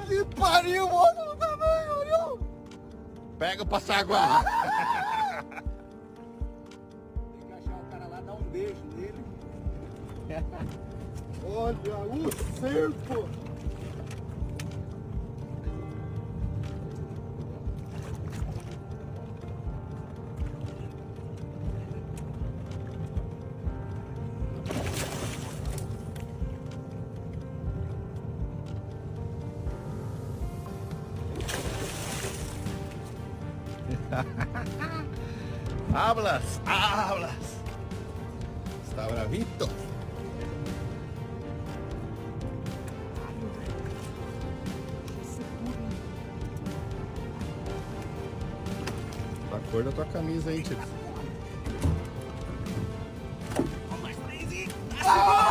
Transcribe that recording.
Que pariu, mostra o tamanho, olha! Pega o passaguá. Tem que achar o cara lá, dar um beijo nele. Olha o cerco! Hablas, hablas. Está bravito. Da cor da tua camisa aí, tio. Ah!